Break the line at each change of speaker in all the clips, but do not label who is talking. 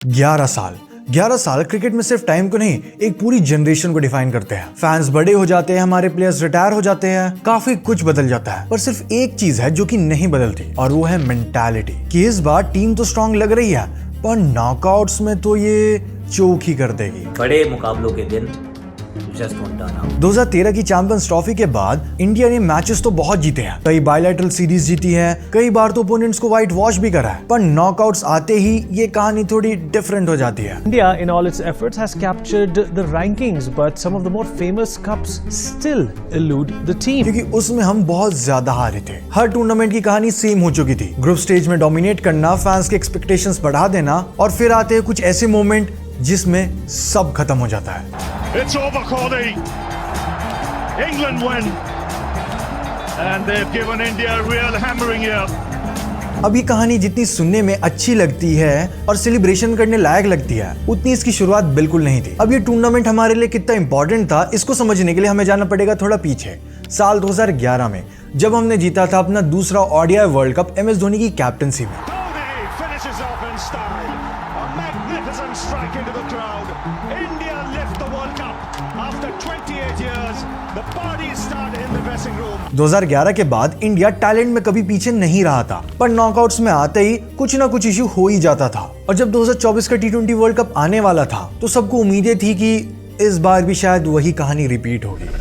11 साल क्रिकेट में सिर्फ टाइम को नहीं, एक पूरी जनरेशन को डिफाइन करते हैं। फैंस बड़े हो जाते हैं, हमारे प्लेयर्स रिटायर हो जाते हैं, काफी कुछ बदल जाता है, पर सिर्फ एक चीज है जो कि नहीं बदलती, और वो है मेंटालिटी। कि इस बार टीम तो स्ट्रांग लग रही है, पर नॉकआउट्स में तो ये चोक ही कर देगी।
बड़े मुकाबलों के दिन just don't turn up।
2013 की चैंपियंस ट्रॉफी के बाद इंडिया ने मैचेस तो बहुत जीते हैं, कई बायलैटरल सीरीज जीती है, कई बार तो ओपोनेंट्स को व्हाइट वॉश भी करा है, पर नॉकआउट्स आते ही ये कहानी थोड़ी डिफरेंट हो जाती है।
India, in all its efforts, has captured the rankings, but some of the more famous cups still elude the team.
क्योंकि उसमें हम बहुत ज्यादा हारे थे। हर टूर्नामेंट की कहानी सेम हो चुकी थी, ग्रुप स्टेज में डोमिनेट करना, फैंस के एक्सपेक्टेशंस बढ़ा देना, और फिर आते हैं कुछ ऐसे मोमेंट जिसमें सब खत्म हो जाता है।
It's over, Kohli. England win, and they've given India a real hammering here.
अब ये कहानी जितनी सुनने में अच्छी लगती है और सेलिब्रेशन करने लायक लगती है, उतनी इसकी शुरुआत बिल्कुल नहीं थी। अब ये टूर्नामेंट हमारे लिए कितना इंपॉर्टेंट था, इसको समझने के लिए हमें जाना पड़ेगा थोड़ा पीछे, साल 2011 में, जब हमने जीता था अपना दूसरा ODI world cup MS Dhoni की कैप्टनसी में।
Kohli finishes off in style. A magnificent strike into the crowd. India lift the World Cup after 28 years. The parties start in the dressing room.
2011 के बाद इंडिया टैलेंट में कभी पीछे नहीं रहा था, पर नॉकआउट्स में आते ही कुछ ना कुछ इश्यू हो ही जाता था। और जब 2024 का T20 वर्ल्ड कप आने वाला था, तो सबको उम्मीदें थी कि इस बार भी शायद वही कहानी रिपीट होगी।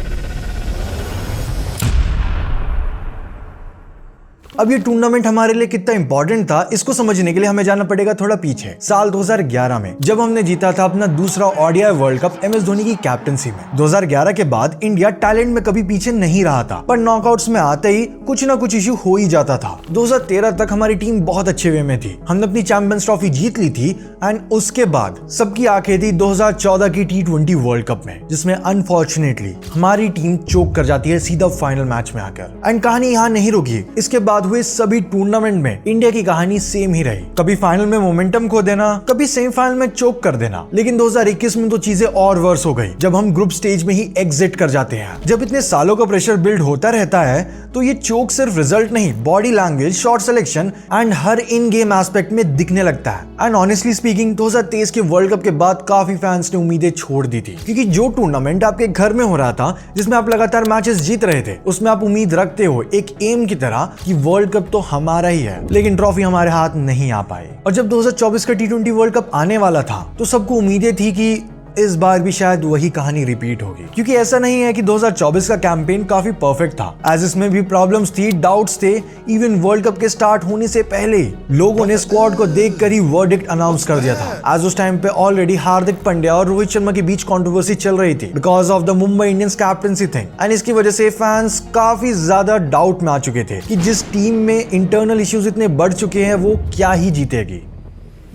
अब ये टूर्नामेंट हमारे लिए कितना इंपॉर्टेंट था, इसको समझने के लिए हमें जाना पड़ेगा थोड़ा पीछे, साल 2011 में, जब हमने जीता था अपना दूसरा ODI world cup MS Dhoni की कैप्टनसी में। 2011 के बाद इंडिया टैलेंट में कभी पीछे नहीं रहा था, पर नॉकआउट्स में आते ही कुछ ना कुछ इश्यू हो ही जाता था। 2013 तक हमारी टीम बहुत अच्छे वे में थी, हमने अपनी चैंपियंस ट्रॉफी जीत ली थी, एंड उसके बाद सबकी आंखें थी 2014 की T20 वर्ल्ड कप में, जिसमें अनफॉर्चुनेटली हमारी टीम चोक कर जाती है सीधा फाइनल मैच में आकर। एंड कहानी यहाँ नहीं रुकी, इसके बाद हुए सभी टूर्नामेंट में इंडिया की कहानी सेम ही रही, कभी फाइनल में मोमेंटम खो देना, कभी सेमीफाइनल में चोक कर देना। लेकिन 2021 में तो चीजें और वर्स हो गई, जब हम ग्रुप स्टेज में ही एग्जिट कर जाते हैं। जब इतने सालों का प्रेशर बिल्ड होता रहता है, तो ये चोक सिर्फ रिजल्ट नहीं, body language, shot selection and her in game aspect में दिखने लगता है। एंड ऑनेस्टली स्पीकिंग, 2023 के वर्ल्ड कप के बाद काफी फैंस ने उम्मीदें छोड़ दी थी, क्योंकि जो टूर्नामेंट आपके घर में हो रहा था, जिसमें आप लगातार मैचेस जीत रहे थे, उसमें आप उम्मीद रखते हो एक एम की तरह कि वर्ल्ड कप तो हमारा ही है, लेकिन ट्रॉफी हमारे हाथ नहीं आ पाई। और जब 2024 का T20 वर्ल्ड कप आने वाला था, तो सबको उम्मीदें थी कि इस बार भी शायद वही कहानी रिपीट होगी, क्योंकि ऐसा नहीं है कि 2024 का कैंपेन काफी परफेक्ट था, एज इसमें भी प्रॉब्लम्स थी, डाउट्स थे। इवन वर्ल्ड कप के स्टार्ट होने से पहले लोगों ने स्क्वाड को देखकर ही वर्डिक्ट अनाउंस कर दिया था, एज उस टाइम पे ऑलरेडी हार्दिक पांड्या और रोहित शर्मा के बीच कंट्रोवर्सी चल रही थी because of the Mumbai Indians captaincy thing. And इसकी वजह से फैंस काफी ज्यादा डाउट में आ चुके थे कि जिस टीम में इंटरनल इश्यूज इतने बढ़ चुके हैं, वो क्या ही जीतेगी।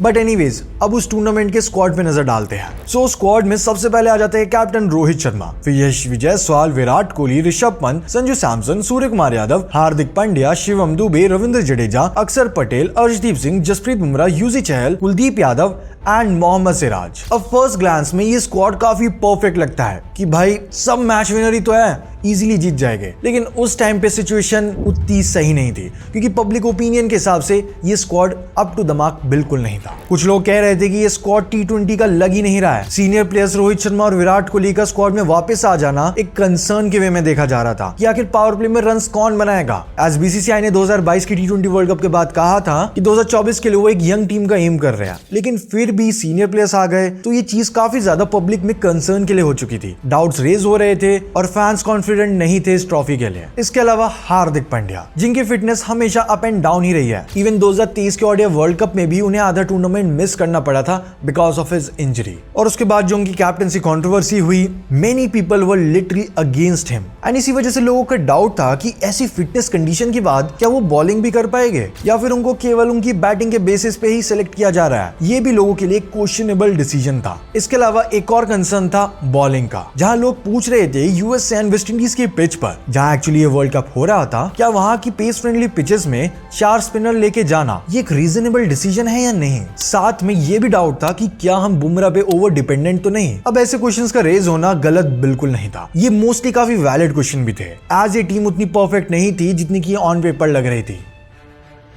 बट एनीवेज, अब उस टूर्नामेंट के स्क्वाड पे नजर डालते हैं। सो स्क्वाड में सबसे पहले आ जाते हैं कैप्टन रोहित शर्मा, फिर यशस्वी जायसवाल, विराट कोहली, ऋषभ पंत, संजू सैमसन, सूर्य कुमार यादव, हार्दिक पांड्या, शिवम दुबे, रविंद्र जडेजा, अक्षर पटेल, अर्शदीप सिंह, जसप्रीत बुमराह, युजवेंद्र चहल, कुलदीप यादव एंड मोहम्मद सिराज। अब फर्स्ट ग्लांस में ये स्क्वाड काफी परफेक्ट लगता है कि भाई सब मैच विनर ही तो है, इजीली जीत जाएंगे। लेकिन उस टाइम पे सिचुएशन उतनी सही नहीं थी, क्योंकि पब्लिक ओपिनियन के हिसाब से ये squad up to the mark बिल्कुल नहीं था। कुछ लोग कह रहे थे कि ये स्क्वाड T20 का लग ही नहीं रहा है। सीनियर प्लेयर्स रोहित शर्मा और विराट कोहली का स्क्वाड में वापस आ जाना एक कंसर्न के वे में देखा जा रहा था कि आखिर पावर प्ले में रन्स कौन बनाएगा। एज BCCI ने 2022 की T20 वर्ल्ड कप के बाद कहा था कि 2024 के लिए वो एक यंग टीम का एम कर रहे हैं, लेकिन फिर भी सीनियर प्लेयर्स आ गए, तो ये चीज काफी ज्यादा पब्लिक में कंसर्न के लिए हो चुकी थी। डाउट्स रेज हो रहे थे और फैंस कॉन्फिडेंट नहीं थे इस ट्रॉफी के लिए। इसके अलावा हार्दिक पांड्या, जिनकी फिटनेस हमेशा अप एंड डाउन ही रही है, इवन 2023 के ओडीआई वर्ल्ड कप में भी उन्हें आधा टूर्नामेंट मिस करना पड़ा था बिकॉज ऑफ हिज इंजरी। और उसके बाद जो उनकी कैप्टनसी कंट्रोवर्सी हुई, many people were literally against him, and इसी वजह से लोगों का डाउट था कि ऐसी फिटनेस कंडीशन के बाद क्या वो बॉलिंग भी कर पाएंगे, या फिर उनको केवल उनकी बैटिंग के बेसिस पे ही सिलेक्ट किया जा रहा है। ये भी लोगों के लिए क्वेश्चनेबल डिसीजन था। इसके अलावा एक और कंसर्न था बॉलिंग का, जहां लोग पूछ रहे थे यूएस एंड वेस्ट इंडीज की पिच पर, जहां एक्चुअली ये वर्ल्ड कप हो रहा था, क्या वहां की पेस फ्रेंडली पिचेस में 4 स्पिनर लेके जाना ये एक रीजनेबल डिसीजन है या नहीं। साथ में ये भी डाउट था कि क्या हम बुमराह पे ओवर डिपेंडेंट तो नहीं। अब ऐसे क्वेश्चंस का रेज होना गलत बिल्कुल नहीं था, ये मोस्टली काफी वैलिड क्वेश्चन भी थे, एज ये टीम उतनी परफेक्ट नहीं थी जितनी की ऑन पेपर लग रही थी।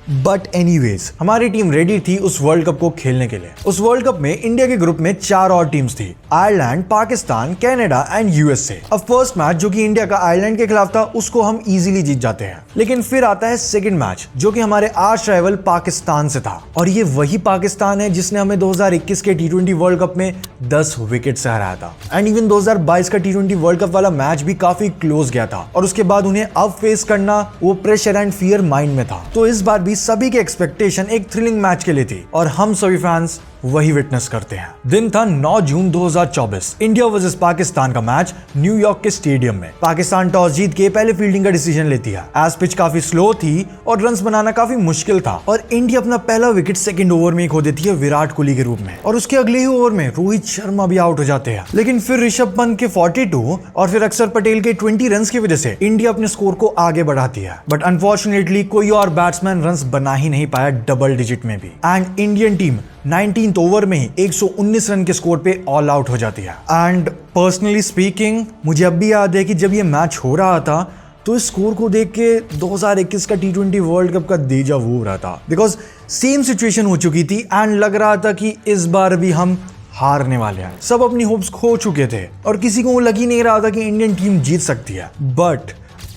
बट एनीवेज हमारी टीम रेडी थी उस वर्ल्ड कप को खेलने के लिए। उस वर्ल्ड कप में इंडिया के ग्रुप में 4 और टीम्स थी, Ireland, Pakistan, Canada and USA. अब फर्स्ट मैच जो कि इंडिया का आयरलैंड के खिलाफ था उसको हम इजीली जीत जाते हैं, लेकिन फिर आता है सेकंड मैच जो कि हमारे आर्च राइवल पाकिस्तान से था। और ये वही पाकिस्तान है जिसने हमें 2021 के T20 वर्ल्ड कप में 10 विकेट से हराया था। एंड इवन 2022 का T20 वर्ल्ड कप वाला मैच भी काफी क्लोज गया था और उसके बाद उन्हें अब फेस करना वो प्रेशर एंड फियर माइंड में था। तो इस बार भी सभी के एक्सपेक्टेशन एक थ्रिलिंग मैच के लिए थी और हम सभी फैंस वही विटनेस करते हैं। दिन था 9 जून 2024, इंडिया वर्सेस पाकिस्तान का मैच न्यूयॉर्क के स्टेडियम में। पाकिस्तान टॉस जीत के पहले फील्डिंग का डिसीजन लेती है। एज पिच काफी स्लो थी और रन्स बनाना काफी मुश्किल था और इंडिया अपना पहला विकेट सेकंड ओवर में खो देती है विराट कोहली के रूप में और उसके अगले ही ओवर में रोहित शर्मा भी आउट हो जाते हैं। लेकिन फिर ऋषभ पंत के 42 और फिर अक्षर पटेल के 20 रन्स की वजह से इंडिया अपने स्कोर को आगे बढ़ाती है। बट अनफॉर्चुनेटली कोई और बैट्समैन रन्स बना ही नहीं पाया डबल डिजिट में भी and Indian team 19th over में ही 119 रन के स्कोर पे ऑल आउट हो जाती है। एंड पर्सनली स्पीकिंग मुझे अब भी याद है कि जब ये मैच हो रहा था तो इस स्कोर को देख के 2021 का T20 वर्ल्ड कप का डेजा वू हो रहा था, बिकॉज सेम सिचुएशन हो चुकी थी एंड लग रहा था कि इस बार भी हम हारने वाले हैं। सब अपनी होप्स खो चुके थे और किसी को लग ही नहीं रहा था कि इंडियन टीम जीत सकती है। बट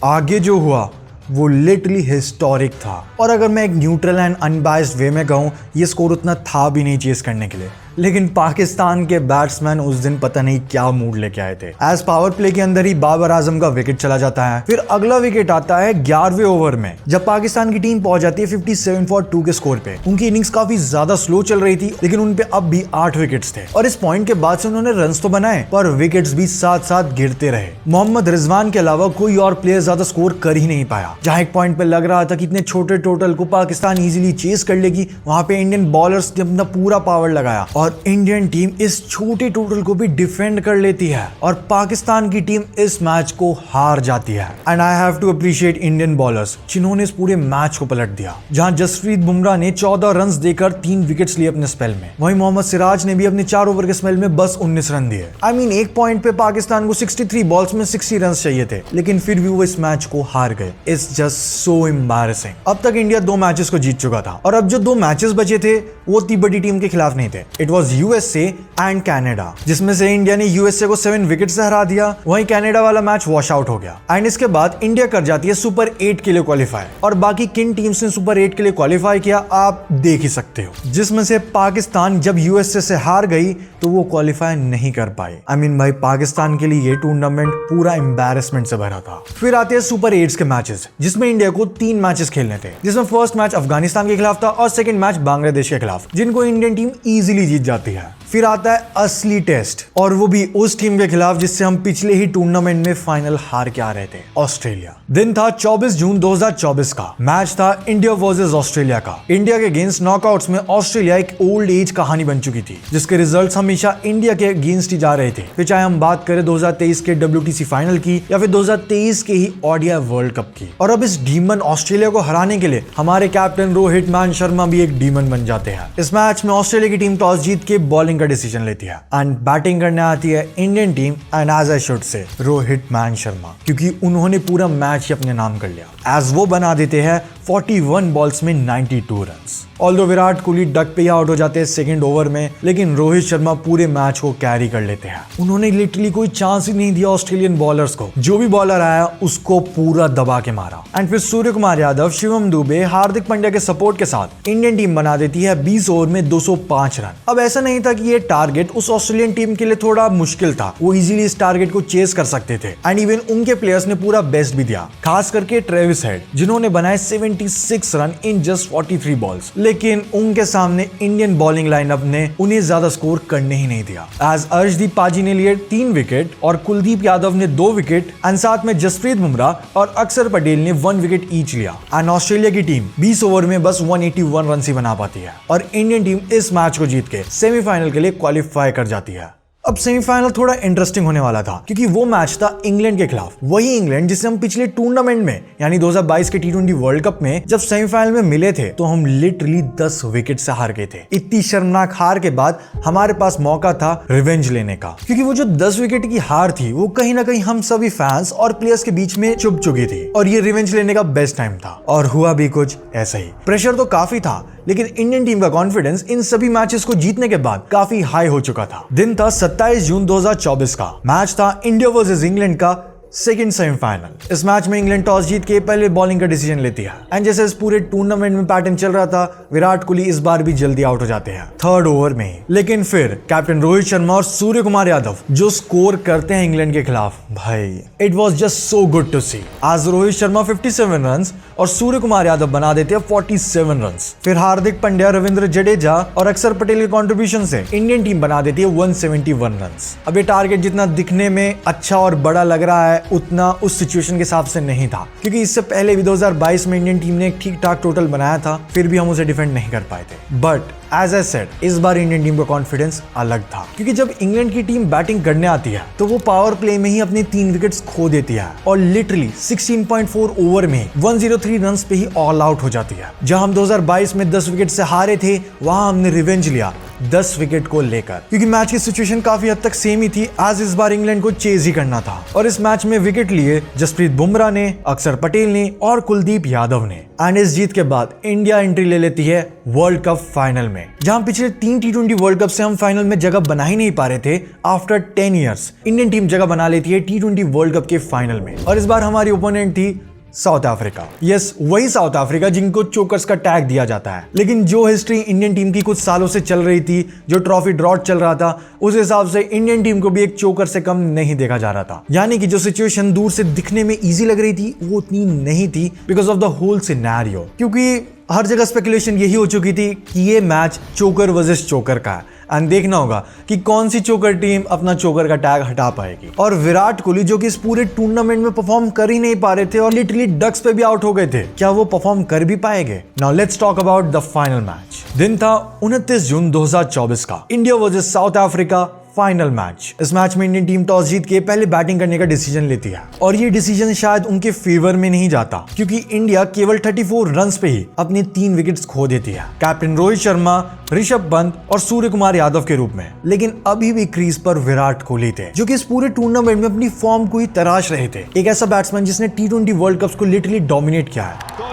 आगे जो हुआ वो लिटरली हिस्टोरिक था और अगर मैं एक न्यूट्रल एंड अनबायस्ड वे में कहूँ ये स्कोर उतना था भी नहीं चेस करने के लिए। लेकिन पाकिस्तान के बैट्समैन उस दिन पता नहीं क्या मूड लेके आए थे। एज पावर प्ले के अंदर ही बाबर आजम का विकेट चला जाता है। फिर अगला विकेट आता है 11वें ओवर में जब पाकिस्तान की टीम पहुंच जाती है 57 फॉर 2 के स्कोर पे। उनकी इनिंग्स काफी ज्यादा स्लो चल रही थी लेकिन उनपे अब भी 8 विकेट्स थे और इस पॉइंट के बाद से उन्होंने रन्स तो बनाए पर विकेट्स भी साथ साथ गिरते रहे। मोहम्मद रिजवान के अलावा कोई और प्लेयर ज्यादा स्कोर कर ही नहीं पाया। जहां एक पॉइंट पे लग रहा था कि इतने छोटे टोटल को पाकिस्तान इजीली चेस कर लेगी, वहां पे इंडियन बॉलर्स ने अपना पूरा पावर लगाया और इंडियन टीम इस छोटे टोटल को भी डिफेंड कर लेती है और पाकिस्तान की टीम इस मैच को हार जाती है। And I have to appreciate Indian bowlers जिन्होंने इस पूरे मैच को पलट दिया। जहां जसप्रीत बुमराह ने 14 रन्स देकर 3 विकेट्स लिए अपने स्पेल में, वहीं मोहम्मद सिराज ने भी अपने 4 ओवर के स्पेल में बस 19 रन दिए। आई मीन एक पॉइंट पे पाकिस्तान को 63 बॉल्स में 60 रन चाहिए थे लेकिन फिर भी वो इस मैच को हार गए। It's just so embarrassing. अब तक इंडिया 2 मैचेस को जीत चुका था और अब जो 2 मैचेस बचे थे वो इतनी बड़ी टीम के खिलाफ नहीं थे। It was USA and Canada, जिसमें से इंडिया ने यूएसए को 7 विकेट से हरा दिया। वहीं कनाडा वाला मैच वॉश आउट हो गया एंड इसके बाद इंडिया कर जाती है सुपर 8 के लिए क्वालिफाई और बाकी किन टीम्स ने सुपर 8 के लिए क्वालिफाई किया आप देख ही सकते हो, जिसमें से पाकिस्तान जब यूएसए से हार गई तो वो क्वालिफाई नहीं कर पाई। आई मीन भाई पाकिस्तान के लिए ये टूर्नामेंट पूरा एम्बैरेसमेंट से भरा था। फिर आते हैं सुपर 8 के मैचेस जिसमें इंडिया को 3 मैचेस खेलने थे, जिसमें फर्स्ट मैच अफगानिस्तान के खिलाफ था और सेकंड मैच बांग्लादेश के खिलाफ, जिनको इंडियन टीम इजीली जीत जाती है। फिर आता है असली टेस्ट और वो भी उस टीम के खिलाफ जिससे हम पिछले ही टूर्नामेंट में फाइनल हार के आ रहे थे, ऑस्ट्रेलिया। दिन था 24 जून 2024 का। मैच था इंडिया वर्सेस ऑस्ट्रेलिया का। इंडिया के अगेंस्ट नॉकआउट्स में ऑस्ट्रेलिया एक ओल्ड एज कहानी बन चुकी थी जिसके रिजल्ट्स हमेशा इंडिया के अगेंस्ट ही जा रहे थे। फिर चाहे हम बात करें 2023 के WTC फाइनल की या फिर 2023 के ही ODI वर्ल्ड कप की। और अब इस डीमन ऑस्ट्रेलिया को हराने के लिए हमारे कैप्टन रोहित मान शर्मा भी एक डीमन बन जाते हैं। इस मैच में ऑस्ट्रेलिया की टीम टॉस जीत के बॉलिंग का डिसीजन लेती है एंड बैटिंग करने आती है Indian team and as I should say Rohit मान शर्मा, क्योंकि उन्होंने पूरा मैच ही अपने नाम कर लिया एज वो बना देते हैं 41 बॉल्स में 92 runs. Although Virat Kohli duck पे ही आउट हो जाते हैं सेकंड ओवर में, लेकिन रोहित शर्मा पूरे मैच को कैरी कर लेते हैं। उन्होंने लिटरली कोई चांस ही नहीं दिया ऑस्ट्रेलियन बॉलर्स को। जो भी बॉलर आया उसको पूरा दबा के मारा एंड फिर सूर्य कुमार यादव, शिवम दुबे, हार्दिक पांड्या के सपोर्ट के साथ इंडियन टीम बना देती है 20 ओवर में 205 रन। अब ऐसा नहीं था कि ये टारगेट उस ऑस्ट्रेलियन टीम के लिए थोड़ा मुश्किल था, वो इजीली इस टारगेट को चेस कर सकते थे एंड इवन उनके प्लेयर्स ने पूरा बेस्ट भी दिया, खास करके ट्रेविस हेड जिन्होंने बनाए 76 रन इन जस्ट 43 बॉल्स। लेकिन उनके सामने इंडियन बॉलिंग लाइनअप ने उन्हें ज्यादा स्कोर करने ही नहीं दिया। एज अर्शदीप पाजी ने लिए 3 विकेट और कुलदीप यादव ने 2 विकेट एंड साथ में जसप्रीत बुमराह और अक्षर पटेल ने 1 विकेट ईच लिया एंड ऑस्ट्रेलिया की टीम 20 ओवर में बस 181 रन ही बना पाती है और इंडियन टीम इस मैच को जीत के सेमीफाइनल के लिए क्वालिफाई कर जाती है। अब सेमीफाइनल थोड़ा इंटरेस्टिंग होने वाला था क्योंकि वो मैच था इंग्लैंड के खिलाफ, वही इंग्लैंड जिसे हम पिछले टूर्नामेंट में यानी 2022 के T20 वर्ल्ड कप में जब सेमीफाइनल में मिले थे तो हम लिटरली 10 विकेट से हार गए थे। इतनी शर्मनाक हार के बाद हमारे पास मौका था रिवेंज लेने का, क्योंकि वो जो 10 विकेट की हार थी वो कहीं ना कहीं हम सभी फैंस और प्लेयर्स के बीच में चुभ चुकी थी और ये रिवेंज लेने का बेस्ट टाइम था। और हुआ भी कुछ ऐसा ही। प्रेशर तो काफी था लेकिन इंडियन टीम का कॉन्फिडेंस इन सभी मैचेस को जीतने के बाद काफी हाई हो चुका था। दिन था 27 जून 2024 का। मैच था इंडिया वर्सेस इंग्लैंड का सेकंड सेमीफाइनल। इस मैच में इंग्लैंड टॉस जीत के पहले बॉलिंग का डिसीजन लेती है एंड जैसे इस पूरे टूर्नामेंट में पैटर्न चल रहा था, विराट कोहली इस बार भी जल्दी आउट हो जाते हैं थर्ड ओवर में ही। लेकिन फिर कैप्टन रोहित शर्मा और सूर्य कुमार यादव जो स्कोर करते हैं इंग्लैंड के खिलाफ, भाई it was just so good to see. आज रोहित शर्मा 57 रन्स और सूर्य कुमार यादव बना देते हैं 47 रन्स। फिर हार्दिक पांड्या, रविंद्र जडेजा और अक्षर पटेल के कंट्रीब्यूशन से इंडियन टीम बना देती है 171 रन्स। अब ये टारगेट जितना दिखने में अच्छा और बड़ा लग रहा है उतना उस सिचुएशन के हिसाब से नहीं था, क्योंकि इससे पहले भी 2022 में इंडियन टीम ने एक ठीक ठाक टोटल बनाया था, फिर भी हम उसे डिफेंड नहीं कर पाए थे। बट एज आई सेड, इस बार इंडियन टीम का कॉन्फिडेंस अलग था, क्योंकि जब इंग्लैंड की टीम बैटिंग करने आती है तो वो पावर प्ले में ही अपनी 3 विकेट्स खो देती है और लिटरली 16.4 ओवर में 103 रन्स पे ही ऑल आउट हो जाती है। जहां हम 2022 में 10 विकेट से हारे थे, वहां हमने रिवेंज लिया 10 विकेट को लेकर, क्योंकि मैच की सिचुएशन काफी हद तक सेम ही थी। आज इस बार इंग्लैंड को चेज ही करना था और इस मैच में विकेट लिए जसप्रीत बुमराह ने, अक्षर पटेल ने और कुलदीप यादव ने। एंड इस जीत के बाद इंडिया एंट्री ले लेती है वर्ल्ड कप फाइनल में, जहां पिछले 3 T20 वर्ल्ड कप से हम फाइनल में जगह बना ही नहीं पा रहे थे। आफ्टर 10 ईयर्स इंडियन टीम जगह बना लेती है T20 वर्ल्ड कप के फाइनल में और इस बार हमारी ओपोनेंट थी साउथ अफ्रीका। यस, वही साउथ अफ्रीका जिनको चोकर्स का टैग दिया जाता है। लेकिन जो हिस्ट्री इंडियन टीम की कुछ सालों से चल रही थी, जो ट्रॉफी ड्रॉट चल रहा था, उस हिसाब से इंडियन टीम को भी एक चोकर से कम नहीं देखा जा रहा था। यानी कि जो सिचुएशन दूर से दिखने में इजी लग रही थी वो उतनी नहीं थी because of the whole scenario, क्योंकि हर जगह स्पेकुलेशन यही हो चुकी थी कि ये मैच चोकर वर्सेस चोकर का है एंड देखना होगा कि कौन सी चोकर टीम अपना चोकर का टैग हटा पाएगी। और विराट कोहली जो कि इस पूरे टूर्नामेंट में परफॉर्म कर ही नहीं पा रहे थे और लिटरली डक्स पे भी आउट हो गए थे, क्या वो परफॉर्म कर भी पाएंगे? Now let's talk about the final match. दिन था 29 जून 2024 का। India versus south Africa final match. इस मैच में इंडियन टीम टॉस जीत के पहले बैटिंग करने का डिसीजन लेती है और ये डिसीजन शायद उनके फेवर में नहीं जाता, क्योंकि इंडिया केवल 34 रन्स पे ही अपनी 3 विकेट्स खो देती है। कैप्टन रोहित शर्मा, ऋषभ पंत और सूर्य कुमार यादव के रूप में। लेकिन अभी भी क्रीज पर विराट कोहली थे, जो कि इस पूरे टूर्नामेंट में अपनी फॉर्म को ही तराश रहे थे। एक ऐसा बैट्समैन जिसने T20 वर्ल्ड कप को लिटरली डोमिनेट किया है।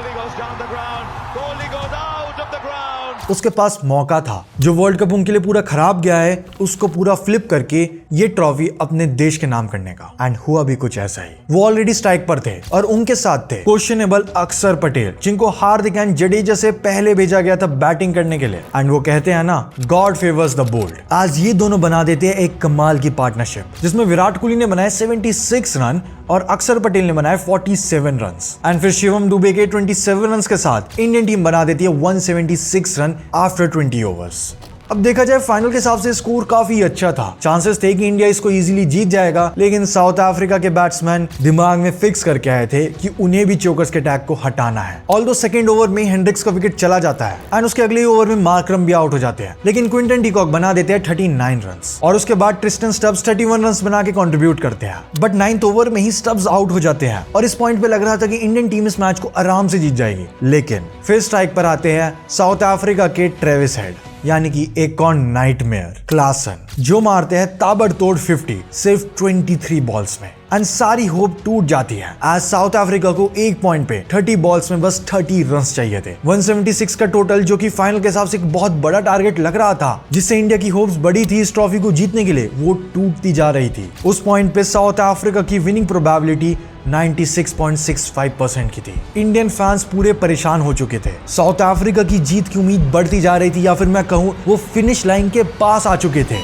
उसके पास मौका था, जो वर्ल्ड कप उनके लिए पूरा खराब गया है उसको पूरा फ्लिप करके ये ट्रॉफी अपने देश के नाम करने का। एंड हुआ भी कुछ ऐसा ही। वो ऑलरेडी स्ट्राइक पर थे और उनके साथ थे क्वेश्चनेबल अक्षर पटेल, जिनको हार्दिक एंड जडेजा से पहले भेजा गया था बैटिंग करने के लिए। एंड वो कहते हैं ना, गॉड फेवर्स द बोल्ड। आज ये दोनों बना देते हैं एक कमाल की पार्टनरशिप, जिसमें विराट कोहली ने बनाए 76 रन और अक्षर पटेल ने बनाए 47 रन्स। एंड फिर शिवम दुबे के 27 रन्स के साथ इंडियन टीम बना देती है 176 रन आफ्टर 20 ओवर्स। अब देखा जाए फाइनल के हिसाब से स्कोर काफी अच्छा था। चांसेस थे कि इंडिया इसको इजीली जीत जाएगा, लेकिन साउथ अफ्रीका के बैट्समैन दिमाग में फिक्स करके आए थे कि उन्हें भी चोकर्स के टैग को हटाना है। ऑल्दो सेकंड ओवर में हेंड्रिक्स का विकेट चला जाता है एंड उसके अगले ओवर में मार्करम भी आउट हो जाते हैं, लेकिन क्विंटन डीकॉक बना देते हैं 39 रन्स और उसके बाद ट्रिस्टन स्टब्स 31 रन्स बना के कंट्रीब्यूट करते हैं। बट 9th ओवर में ही स्टब्स आउट हो जाते हैं और इस पॉइंट पे लग रहा था कि इंडियन टीम इस मैच को आराम से जीत जाएगी। लेकिन फिर स्ट्राइक पर आते हैं साउथ अफ्रीका के ट्रेविस हेड, यानी कि एक और नाइटमेयर क्लासन, जो मारते हैं ताबड़तोड़ 50 सिर्फ 23 बॉल्स में। एंड सारी होप टूट जाती है आज साउथ अफ्रीका को एक पॉइंट पे 30 बॉल्स में बस 30 रन्स चाहिए थे। 176 का टोटल, जो कि फाइनल के हिसाब से एक बहुत बड़ा टारगेट लग रहा था, जिससे इंडिया की होप्स बड़ी थी इस ट्रॉफी को जीतने के लिए, वो टूटती जा रही थी। उस पॉइंट पे साउथ अफ्रीका की विनिंग प्रोबेबिलिटी 96.65% की थी। इंडियन फैंस पूरे परेशान हो चुके थे। साउथ अफ्रीका की जीत की उम्मीद बढ़ती जा रही थी, या फिर मैं कहूं वो फिनिश लाइन के पास आ चुके थे।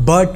बट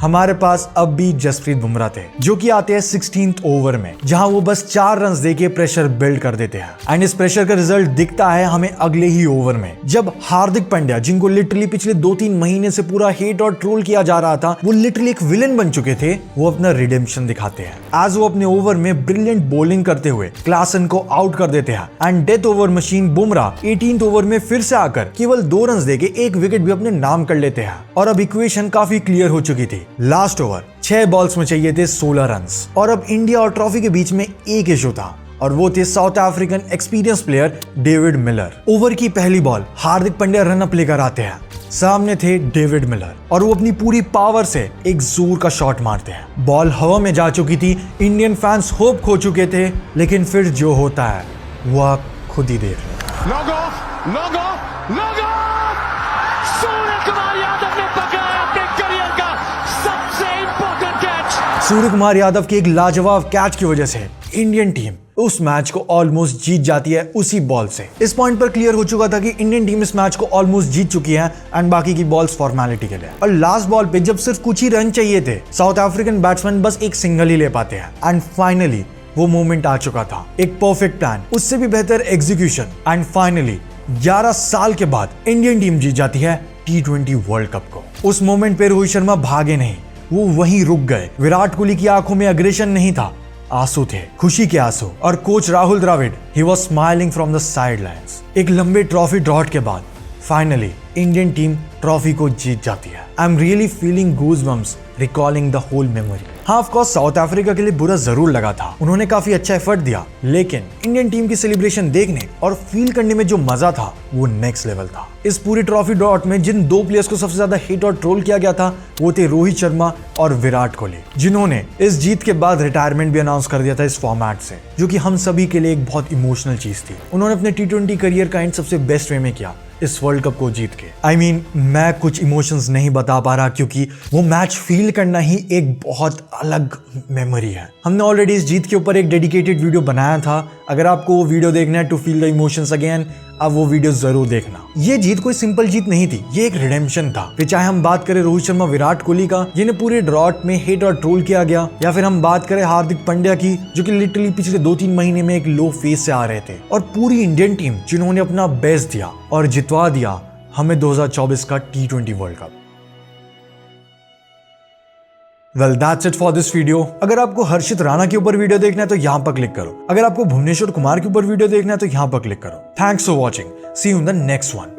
हमारे पास अब भी जसप्रीत बुमराह थे, जो कि आते हैं 16th ओवर में, जहां वो बस 4 रन देके प्रेशर बिल्ड कर देते हैं। एंड इस प्रेशर का रिजल्ट दिखता है हमें अगले ही ओवर में, जब हार्दिक पांड्या, जिनको लिटरली पिछले 2-3 महीने से पूरा हेट और ट्रोल किया जा रहा था, वो लिटरली एक विलन बन चुके थे, वो अपना रिडेम्पशन दिखाते हैं। आज वो अपने ओवर में ब्रिलियंट बॉलिंग करते हुए क्लासन को आउट कर देते हैं। And death over machine Bumrah 18th over में फिर से आकर केवल 2 रन देके 1 विकेट भी अपने नाम कर लेते हैं। और अब इक्वेशन काफी क्लियर हो चुकी थी। लास्ट ओवर 6 बॉल्स में चाहिए थे 16 रन, और अब इंडिया और ट्रॉफी के बीच में एक इशू था, और वो थे south African experience player David Miller. Over की पहली ball Hardik Pandya run up लेकर आते हैं। सामने थे डेविड मिलर, और वो अपनी पूरी पावर से एक जोर का शॉट मारते हैं। बॉल हवा में जा चुकी थी, इंडियन फैंस होप खो चुके थे, लेकिन फिर जो होता है वो आप खुद ही देख लो।
Log off, log off, log off! Surya Kumar Yadav ने पकड़ा अपने करियर का सबसे इंपॉर्टेंट कैच।
सूर्य कुमार यादव के एक लाजवाब कैच की वजह से इंडियन टीम उस मैच को ऑलमोस्ट जीत जाती है उसी बॉल से। इस पॉइंट पर क्लियर हो चुका था कि इंडियन टीम इस मैच को ऑलमोस्ट जीत चुकी है, एंड बाकी की बॉल्स फॉर्मेलिटी के लिए। और लास्ट बॉल पे जब सिर्फ कुछ ही रन चाहिए थे, साउथ अफ्रीकन बैट्समैन बस एक सिंगल ही ले पाते हैं। एंड फाइनली वो मोमेंट आ चुका था, एक परफेक्ट प्लान, उससे भी बेहतर एग्जीक्यूशन, एंड फाइनली 11 साल के बाद इंडियन टीम जीत जाती है T20 वर्ल्ड कप को। उस मोमेंट पे रोहित शर्मा भागे नहीं, वो वहीं रुक गए। विराट कोहली की आंखों में अग्रेशन नहीं था, आंसू थे, खुशी के आंसू। और coach Rahul Dravid, he was smiling from the sidelines. एक लंबे ट्रॉफी ड्रॉट के बाद फाइनली इंडियन टीम ट्रॉफी को जीत जाती है। I am really feeling goosebumps recalling the whole memory. हाँ, ऑफ कोर्स साउथ अफ्रीका के लिए बुरा जरूर लगा था, उन्होंने काफी अच्छा एफर्ट दिया, लेकिन इंडियन टीम की सेलिब्रेशन देखने और फील करने में जो मजा था वो नेक्स्ट लेवल था। इस पूरी ट्रॉफी ड्रॉट में जिन 2 प्लेयर्स को सबसे ज्यादा हिट और ट्रोल किया गया था, वो थे रोहित शर्मा और विराट कोहली, जिन्होंने इस जीत के बाद रिटायरमेंट भी अनाउंस कर दिया था इस फॉर्मेट से, जो कि हम सभी के लिए एक बहुत इमोशनल चीज थी। उन्होंने अपने T20 करियर का एंड सबसे बेस्ट वे में किया, इस वर्ल्ड कप को जीत के। आई मीन, मैं कुछ इमोशंस नहीं बता पा रहा, क्योंकि वो मैच फील करना ही एक बहुत अलग मेमोरी है। हमने ऑलरेडी इस जीत के ऊपर एक डेडिकेटेड वीडियो बनाया था, अगर आपको वो वीडियो देखना है to feel the emotions again, अब वो वीडियो जरूर देखना। ये जीत कोई सिंपल जीत नहीं थी, ये एक रिडेम्पशन था। फिर चाहे हम बात करें रोहित शर्मा, विराट कोहली का, जिन्हें पूरे ड्रॉट में हिट और ट्रोल किया गया, या फिर हम बात करें हार्दिक पांड्या की, जो कि लिटरली पिछले 2-3 महीने में एक लो फेज से आ रहे थे, और पूरी इंडियन टीम जिन्होंने अपना बेस्ट दिया और जितवा दिया हमें 2024 का T20 world cup. Well, that's it for this video. अगर आपको हर्षित राणा के ऊपर वीडियो देखना है तो यहाँ पर क्लिक करो। अगर आपको भुवनेश्वर कुमार के ऊपर वीडियो देखना है तो यहाँ पर क्लिक करो। Thanks for watching, see you in the next one.